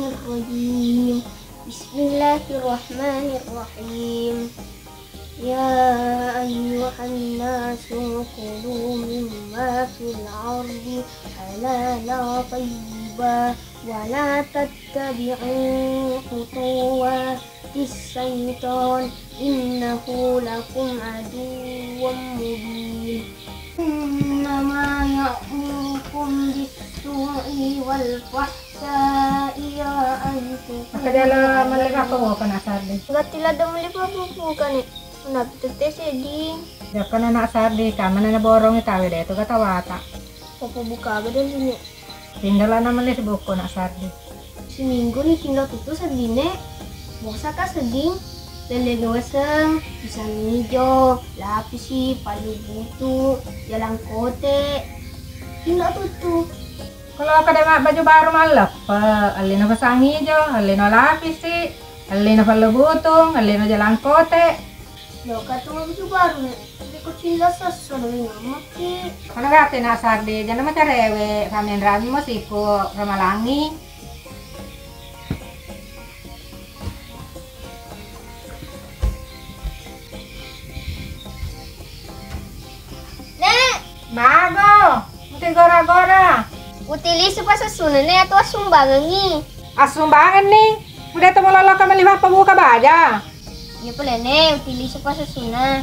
Bismillahirrahmanirrahim. Bismillahirrahmanirrahim. Ya ayyuhan nasu kulu mimma fil ardi halala tayyiba wa la tattabi'u khutuwatis syaitan innahu lakum aduwwun mubin. Innama ya'murukum bis-su'i wal fahsya'i ra'aytum. Makadala malaga pa ka na sardi. Gatila daw mali pa bukan eh. Napitete seding. Ya ka na sardi ka man na borong itawi dito katawata. Papabuka agad din eh. Tinggal na mali sa buko na sardi. Seminggu nih tinggal tutu sedine. Bosa ka seding. Lelegawasang pisang hijau, lapisi, palu butu, jalan kote. Tinggal tutu. Kalau kada baju baru malap, alin na pasang hijau, alin na lapisi, alin na palu butung, alin na jalan kote. Loh kata baju baru nih. Tapi kok tinggal sesuatu ngamak sih. Kana gati na sardi, jangan macam rewe, kami rami mo sipo ramalangi. Bago, mesti gora-gora. Utilizo pa sa sunan na ito asumbangan ni. Asumbangan nih, udah temu lolo ka malima pabuka baja. Iya pala ne, utilizo pa sa sunan.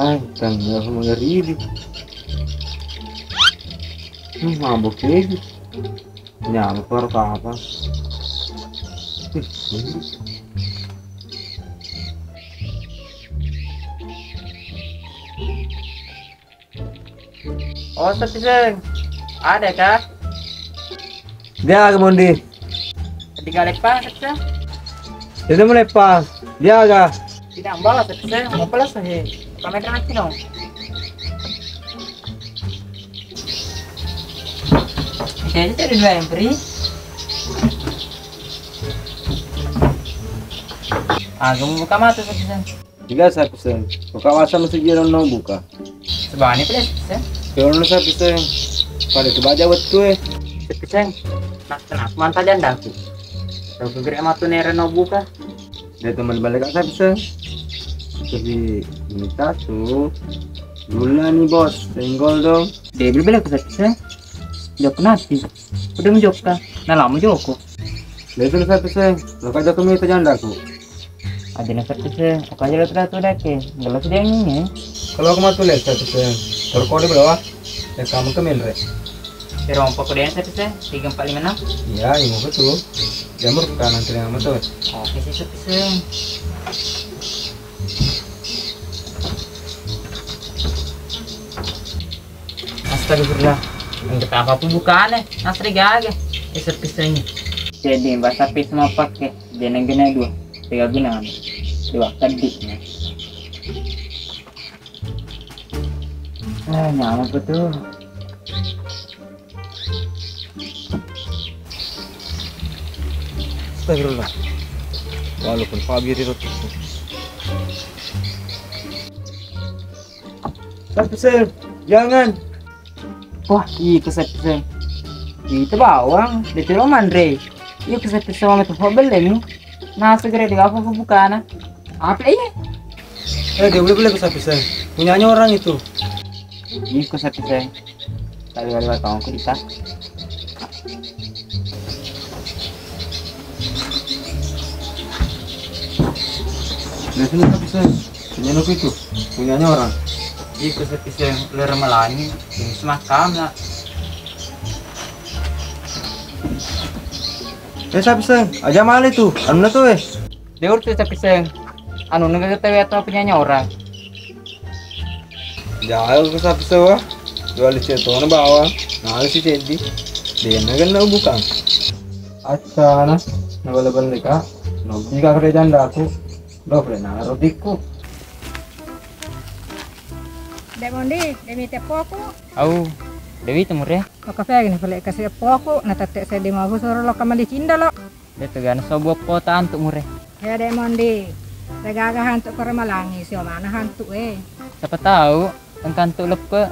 Ay, tanggal mengeriri. Mabuk lagi. Nyamper apa? Oh, Sepseng. Ada kah? Dia kemundi. Ketika lepas, Sepseng. Itu mulai pas. Dia agak. Tidak balas, Sepseng. Mau pelas saja. Kamera nanti dong. Jadi ada dua yang beri. Kamu buka mata, Sepseng. Tiga saya pesen. Buka masa mesti jalan no buka. Sebani pelas, Sepseng. Kalau saya pesen. Pada itu baca buat gue. Sepseng. Nak kenapa mantap janda aku? Tahu kegeri matu nere no buka. Dia teman balik saya pesen. Jadi minta tuh gula nih bos, senggol dong. Dia beli ke Sepseng. Jok nanti. Udah menjok kah? Nah lama joko. Dia itu saya pesen. Lo kaja kami itu janda aku. Ada nak Sepseng. Aku aja lihat tu dah ke. Kalau sudah ini. Kalau aku mau tuh lihat saya pesen. Terkode berapa? Ya kamu kemil re. Si rompok ko din Sepseng. 3456. Iya, ini mau betul. Jamur kanan kiri sama tuh. Oke si Sepseng. Astagfirullah. Untuk apa pun bukaan Asri gaga. Sepseng. Jadi bahasa pis mau pakai. Dia nenggena 2. 3 guna. 2 kadiknya. Nyaman betul. Astagfirullah. Walaupun Fabio itu. Sepseng, jangan. Wah, iya Sepseng. Itu bawang, itu mandre. Iya Sepseng sama itu hobel deh. Nah, segera di apa bukaan? Apa ini? Dia boleh Sepseng. Punyanya orang itu. Iya Sepseng. Kali-kali kamu bisa. Biasanya tak bisa. Punya nuk itu. Punyanya orang. Jika sepisah lera melangi, ini semakam lah. Sa bisa. Aja mal itu. Anu na to Dia urut sepisah. Anu nggak ketahui atau punyanya orang. Jauh ke sa bisa wah. Jual itu na bawa. Nah si jadi. Dia na kan na bukan. Acha na. Nabal-bal ka. No, jika kerjaan aku. Dobre na robiku. Dek Mondi, demi tepoku. Au, Dewi temur ya. Lo kafe gini pala kasih poku, na tatek saya di mabu suruh lo kamali cinda lo. Dia tegan sebuah kota untuk mure. Ya Dek Mondi, saya gagah hantu ke Malangi, si mana hantu Siapa tahu tentang tu lepe.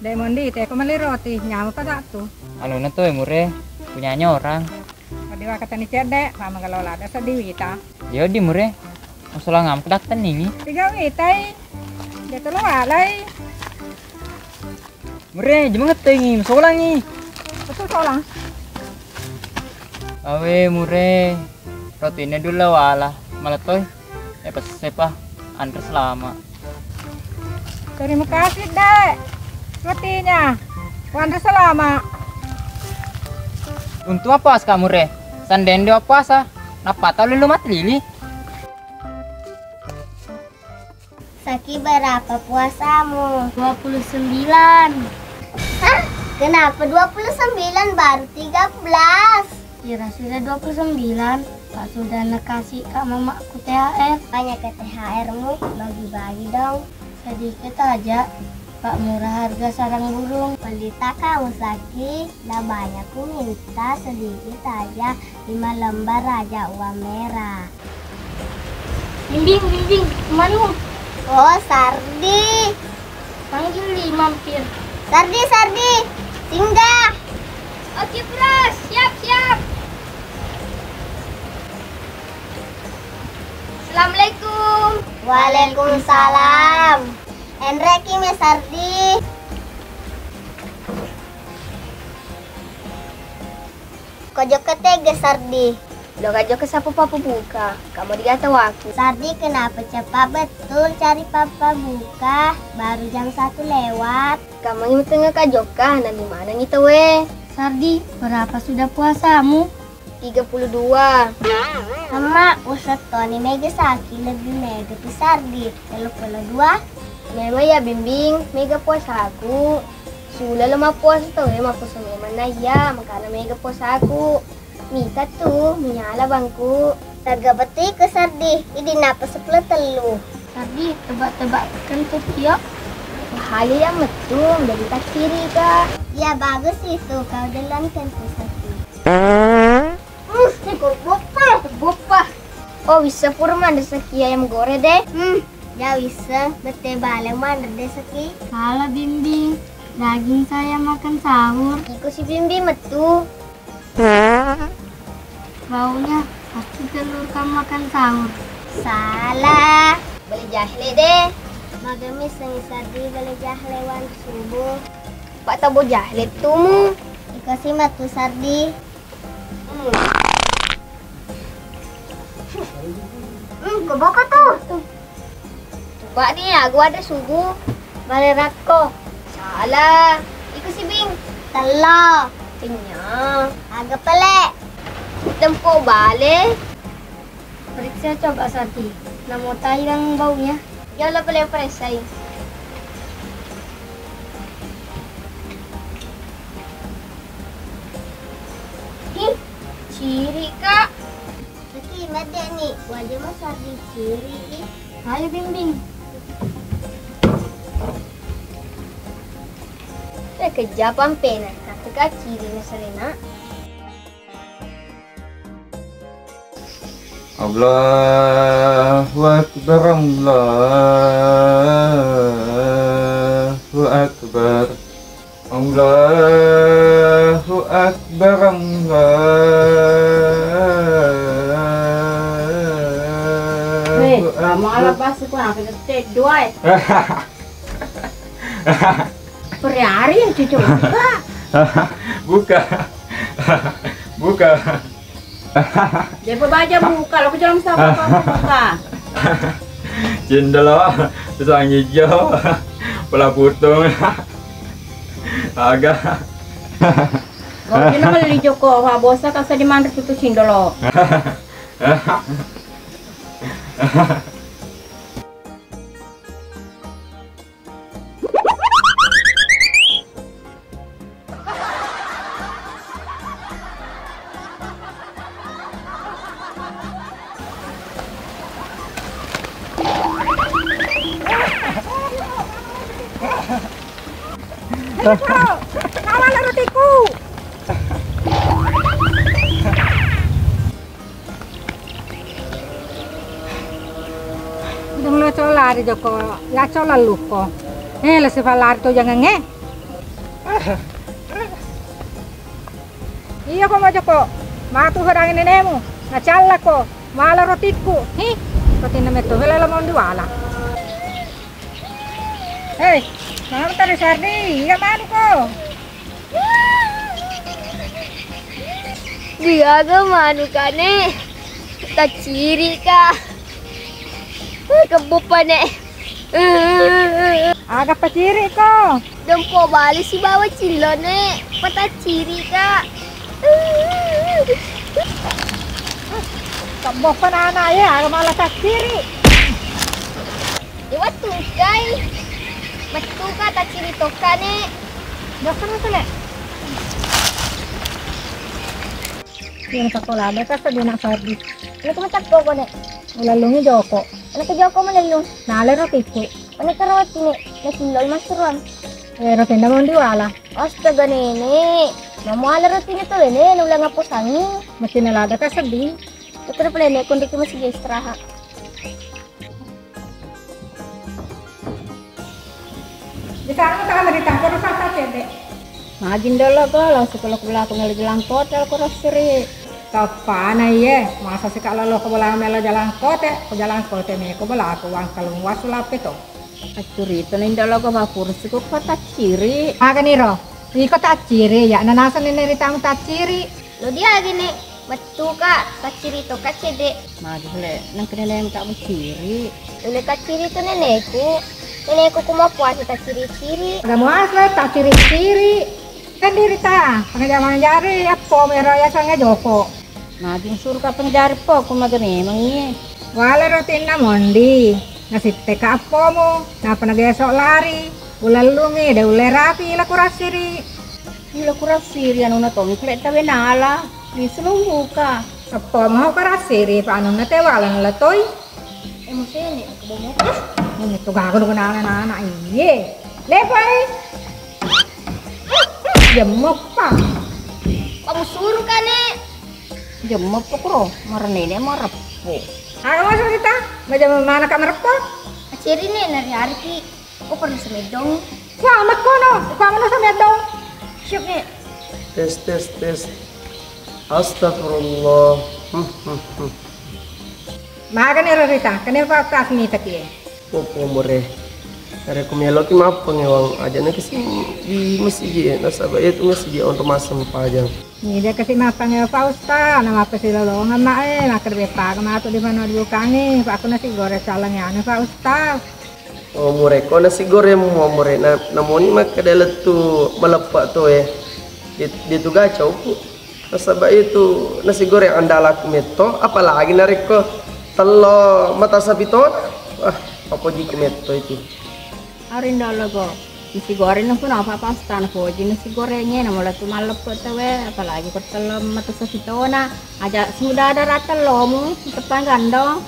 Dek Mondi, teh kemali roti, nyamu pada tuh. Anu na tuh mure, punyanya orang. Tadi kata ni cedek, sama kalau ada sedih wita. Dia di mure. Masalah ngam kedatan ini. Tiga wita, dia tuh alai. Mure, jangan ngetengi, masalah ni. Betul solang. Awe mure, rotinya dulu wala. Malah toy, pas sepa, antar selama. Terima kasih Dek, rotinya. Wanita selama. Untuk apa kamu re? Sanden dia apa sa? Napa tahu lu mati lili? Saki berapa puasamu? 29. Hah? Kenapa 29 baru 13? Kira sudah 29. Pak sudah nakasih kak mamaku THR. Tanya ke THR-mu, bagi-bagi dong. Sedikit aja. Pak murah harga sarang burung. Pelita kamu Saki. Dah banyak ku minta sedikit aja. 5 lembar aja uang merah. Bimbing, kemana? Oh, Sardi. Panggil li mampir. Sardi. Singgah. Oke, Bros. Siap. Assalamualaikum. Waalaikumsalam. Enreki me Sardi. Kojo ketege Sardi. Lo kajo ke sapu papa buka. Kamu digata waktu. Sardi kenapa cepat betul cari papa buka? Baru jam 1 lewat. Kamu yang tengah kajokah? Nah di mana gitu we? Sardi, berapa sudah puasamu? 32. Sama usah Tony mega Saki lebih mega di Sardi. Kalau 2. Memang ya bimbing mega puasa aku. Sudah lama puasa tuh ya puasa mana ya makanya mega puasa aku. Mika tuh menyala bangku. Harga beti ke Sardi. Ini napa 10 telu. Sardi tebak-tebak kan tuh ya. Hal yang betul dari tak kiri kak. Ya bagus itu kau jalankan tuh Sardi. Bopa. Oh bisa pura mandar seki ayam gore deh. Ya bisa bete balik mandar deh seki. Salah bimbing. Daging saya makan sahur. Ikut si bimbing metu. Baunya pasti telur kamu makan sahur. Salah. Beli jahle deh. Magamis sang Sardi beli jahle wan subuh. Pak tabo jahle tuh. Ikasi matu Sardi. Keboko tuh. Pak nih aku ada subuh. Bali rako. Salah. Ikasi bing. Telo. Tingnya. Agak pelek. Tempo balik. Periksa coba Sardi. Namo tayo ng baunya. Yala pala yung periksa. Ciri kak. Saki mada nih. Wajah mo Sardi ciri. Ayo bimbing. Kejapan pena. Kata ciri na Serena. Allahu Akbar, Allahu Akbar, Allahu Akbar, Allahu Akbar. Kamu ala pasti ko na kita Teh dua. Per hari yang cucu buka. Buka. Buka. Dia baca buka, lo kejalan sama kamu buka. Cendol pisang hijau. Pula putung. Agak. Kalau dia nama li Joko, ha bosa kasa di mana tutu cindolo. Kawan rotiku. Dong lo colari Joko, la cola lupo. La si fa lari to jangan nge. Iya kok Joko, matu harang ini nemu. Na calla ko, mala rotiku. Hi, roti na metto vela la mondi wala. Hei, mana tadi Sardi? Iya mana kok? Dia ke manukane tak ciri ka kebupane Agak paciri ko. dempo bali si bawa cilone pata ciri ka Kembok panana ya, agak malah tak ciri. dewa tukai betu ka tak ciri tokane Dosa na sila. Yung kakulada ka sa dinak Sardi. ano kumatakbo ko ne Ulalungi Joko. ano ka joko manalung Nalaro tiku. ano ka rawat ni nasilol masuron Pero tinda mo diwala. astaga nene mamuala roti nito ene nula nga po sangi Matinalada ka sa di. ito na pala ne kundi ko masige istraha Di sana mo tayo marita ko sa tatede. Magin dolo ko, langsung kalau kebela aku ngeli jalan kota aku rasiri. Tapana ye, masa si kalalo ko bala mela jalan kote me ko bala ko wang kalung wasulap ito. Acuri itu nih dolo ko mapursi ko kota ciri. Ganiro, iko tak ciri ya nanasan ni nerita mo tak ciri. lo dia gini betu ka tak ciri to ka cede Magi boleh nang kena yang tak ciri. ule ka ciri to neneku kumapuasa tak ciri-ciri Ada muas lah tak ciri-ciri. Kan diri ta, pengajaman jari apa mero ya sange Joko. Magi suruh ka penjari po kung magani mangi. Wala rutin na mondi. Nasitte ka apa mo, na panagesok lari. Ulalungi, da ule rapi ila kurasiri. Hila ko rasiri ano na to, miklet tawe nala. Misulong buka. Apa mo kurasiri, paano na te wala na latoy. emosene aku bomo Ini tuh gago nung anak-anak iye. Lepai. Jemok pa. kamu suruh ka ne Jemma po ko, maranene marap po. Ako masuk kita, macam mana kamar po? ciri ne nari-hari ki aku perlu semedong Selamat ko no, ikaw mo sa medong. syuk ne Tes. Astagfirullah. Maga ni Rita, kenapa tak ni taki? Opo more. Are kumelo ki map pangewang aja na kasi di masjid nasa ba itu masjid on masam pajang. Ni dia kasi mapang Fausta, nama apa sih lo nggak maker bepa, kemato di mana dulu kangi, aku nasi goreng salangnya Fausta. Oh more ko na siguro mo more na namoni makadala tu malapak to Dito gachaw po. Nasa ba itu na siguro andala kumeto apalagi na ko talo mata sa piton. Apa di kumeto itu. Arin dolo ko. Isi goreng na po na papastan po. Jino si gorengnya na mula tumalap po tawe. Apalagi ko talo mata sa pitona. Aja sudah ada rata lo mo. Tepan gandong.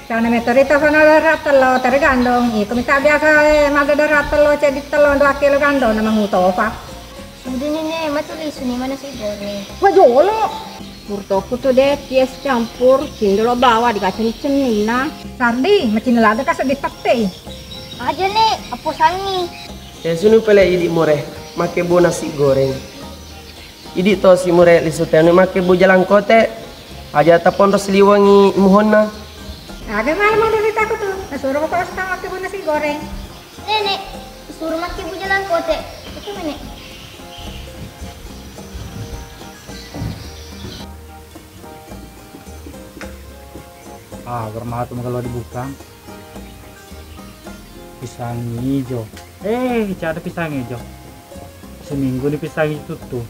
Sana metorita sana ratalo tergandong. Iko minta biasa mada ratalo jadi telon 2 kilo gandong na mangutofa. sudah ne matulis ni mana sih gore Wajolo. Purto ko to de ties campur. Cindolo bawa dikasih cenina. Sardi, macam lada ka sa ditakte. aja ne apo sangi Sunu pala idi more make bo nasi goreng. Idi to si more lisutene make bo jalan kote. Aja tapon ros liwangi muhon na. Agak malam mau dari takut tuh. Suruh kok setengah waktu nasi goreng. Nenek, suruh maki bu jalan kote. Itu nenek. Bermatu kalau dibuka. Pisang hijau. Ada pisang hijau. Seminggu di pisang itu tuh.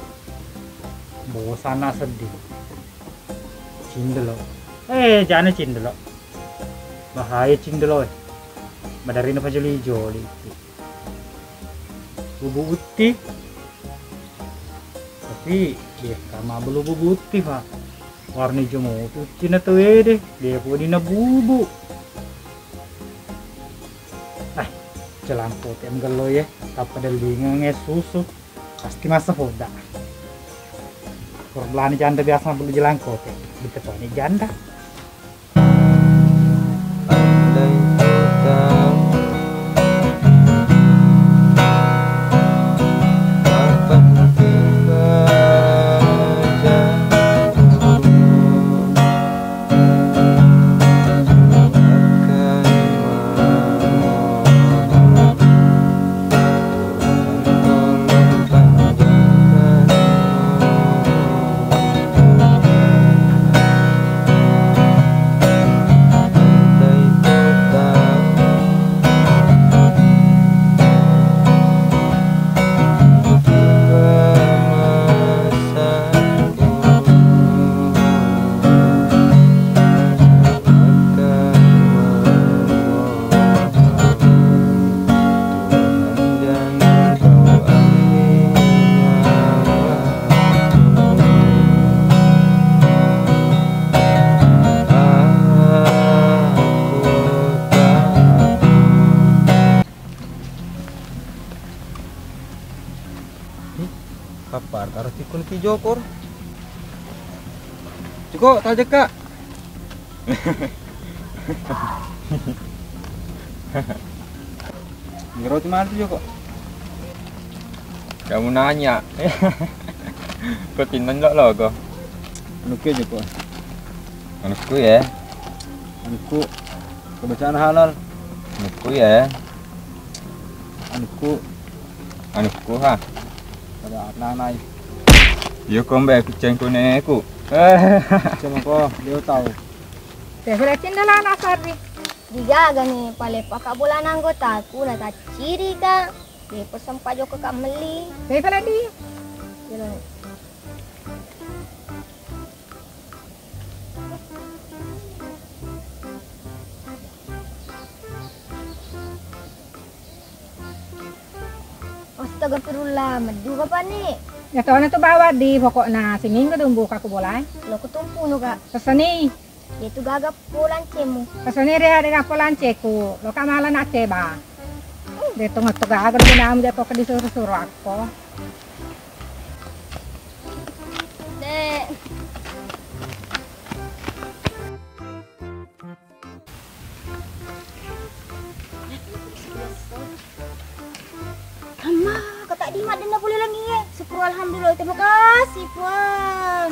Bosan sedih. Cindelo. Jangan cindelo. Bahaya cindelo. Madarin apa jeli hijau itu. Bubuk putih. Tapi dia sama belum bubuk putih, Pak. Warna hijau mau putih na tuh deh. Dia pun dina bubuk. Jelangkot em galo ya. Tapad lingang susu. Pasti masa hoda. Korban janda biasa beli jelangkot ya. Diketoni janda. Andai kau tahu apa tiba kapar karo tikun ki jokor. Joko tak jeka. Ngero di mana tuh Joko? Kamu nanya. Kok tindan enggak lo kok? Anuke Joko. Anakku ya. Anuku kebacaan halal. Anakku ya. Anuku Anakku ha. pada nanay. Yo kombe kucing kuneku. Cuma ko dia tahu. Saya cindela nasari. Digaga nih, pale paka bulan anggota aku lah tak ciri ka. Dia pesan Pak Joko kak meli. Saya di. Jalan. Astagfirullah, madu apa nih? Ya tahu tuh bawa di pokoknya seminggu tuh buka aku boleh. Lo ketumpu no kak. Kesini. Dia tuh gagap pulang cemu. Kesini dia dengan pulang ceku. Lo kamalan nak ceba. Dia tuh nggak gagap dia namu dia pokok disuruh-suruh aku. Dek. Amma, kata di mak denda boleh lagi ya. Syukur alhamdulillah, terima kasih puan.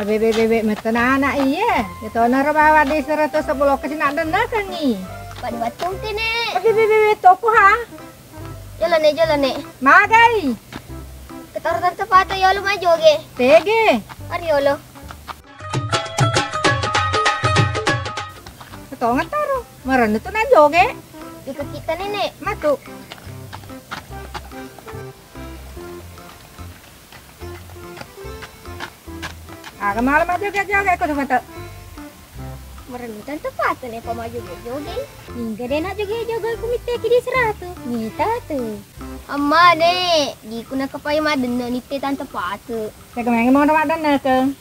Bebe metana anak iya. Itu nara bawa di 110 kesini nak denda kan ni. Pak Batung kene. Bebe topo ha. Jalan nih. Magai. Ketarutan sepatu ya lu maju ge. Tege. Ariolo. Ketongan taruh. Meron itu na joge. Ikut kita nenek. Matu. Kemalam aja joget aku cuma tak. Merentan tepat nih pak maju joge. Hingga deh nak joge kumite kiri 100. Nita tuh. Amma nih, di kuna kapai madena nite tante patu. Saya kemarin mau nama dana ke.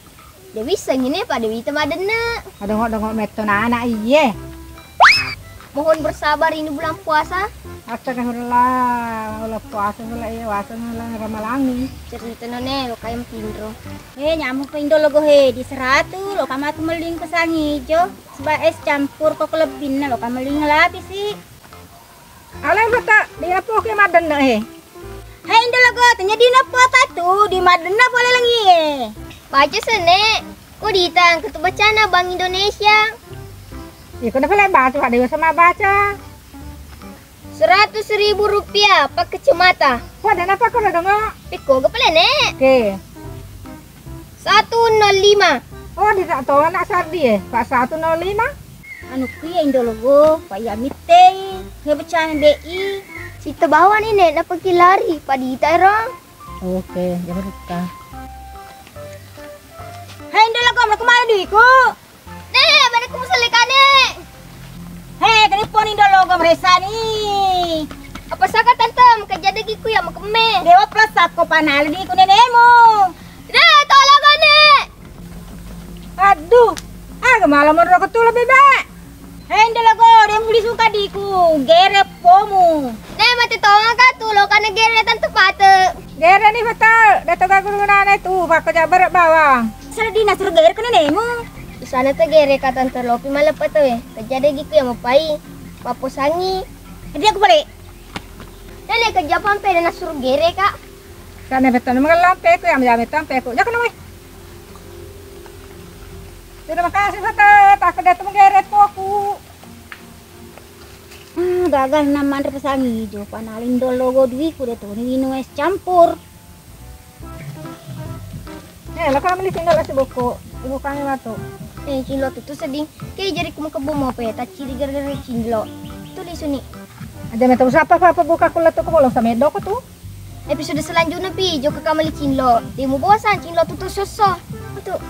Dewi sengine pak Dewi temadena. Dongok meto anak iya. Mohon bersabar ini bulan puasa. Astagfirullah, ulah puasa ulah iya puasa ulah ramalangi. Cerita nene lo kayak pindro. Nyamuk pindo logo di 100 lo kamu tuh meling kesang hijau sebab es campur kok lebih lo kamu meling lapis sih. Alay bata di apa ke madena Hai indo logo tanya di napa tuh di madena boleh lagi Baca sene. Kok ditang ketubacana Bank Indonesia. Ya kenapa lah baca Pak Dewa sama baca? 100.000 rupiah pakai kacamata. Wah, dan apa kau udah dengar? Piko ke nek. Oke. 105. Oh, tidak tahu anak Sardi ya? Pak 105? Anu kuya indologo, paya mitei, ngebecana BI. Sita bawa nih nek, nak pergi lari. Pak Dita orang. Oke, jangan lupa. Hai indologo, mau kemana duiku? Nek, mana kamu selikan nek? Hei, kenapa indologo meresa nih? Apa saka tante, kerja degiku yang mau keme. Dewa plus aku panal di ku nenekmu. Nek, tolong nek. Aduh, malam menurut tu lebih baik. Hei indologo, dia beli suka diku, gerep pomu. Nek, mati tolong kan tu lo karena gere tante pate. Gere nih betul, datang ke gunaan itu, Pak kerja berat bawang. Salah dina suruh ger ku nenekmu. Di sana tuh gere ka tante lo, pi malah pate we. Kerja degiku yang mau pai. Papo sangi. Jadi aku balik. Nek, kerja pampe dan nak suruh gere kak. Karena betul mengelampe ku yang menjamin tampe ku. Jangan weh. Terima kasih betul, tak datang geret aku. Gagal naman repesangi jo panalin dologo duiku deh tuh ini es campur. Lo kami tinggal si buku, ibu kami waktu. Cinlok itu sedih. Kayak jadi kamu kebun apa ya? Tak ciri gara-gara cinlok. Tulis sini. Ada metode siapa buka kulit tuh kebolo sama doko tuh. Episode selanjutnya pi, joko kamali cinlok. Dia mau bosan cinlok tuh sosok. Tuh.